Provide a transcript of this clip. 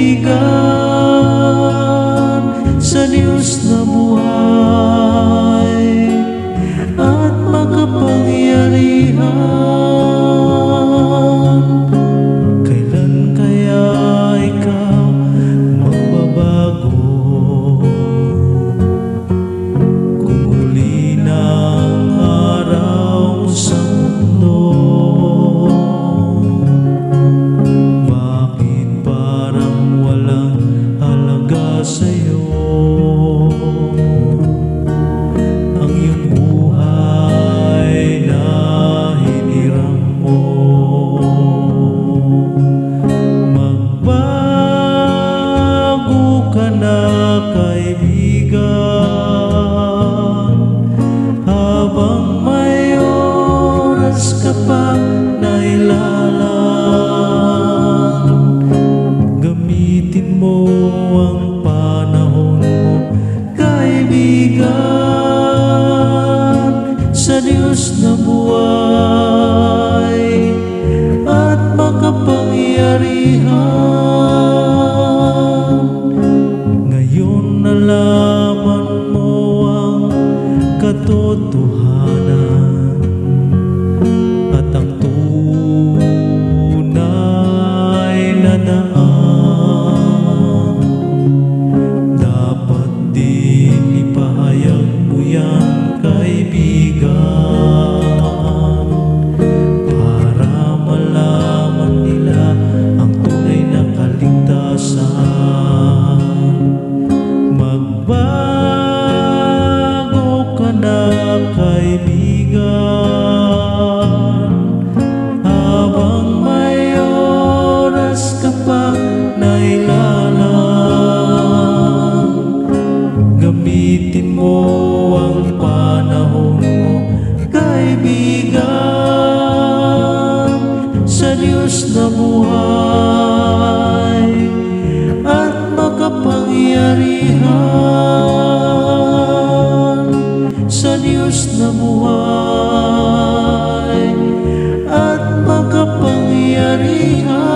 kaibigan, sa Diyos na buhay at makapangyarihan. Kailan kaya ikaw magbabago? Kung huli ng araw sa mundo, bakit parang walang halaga sa'yo ang iyong buhay na hinirang mo? Magbago ka na, kaibigan, habang may oras ka pa na ilalang. Gamitin mo ang panahon mo, kaibigan, sa Diyos na buhay at makapangyarihan. Ngayon nalaman mo ang katotohanan at ang tunay na daan. Dapat din ipahayag mo yan, kaibigan, para malaman nila ang tunay na kaligtasan. Magbago ka na, kaibigan, habang may oras ka pa na ilalang. Gamitin mo ang panahon mo, kaibigan, sa Diyos na buhay at makapangyarihan. Sa Diyos na buhay at makapangyarihan.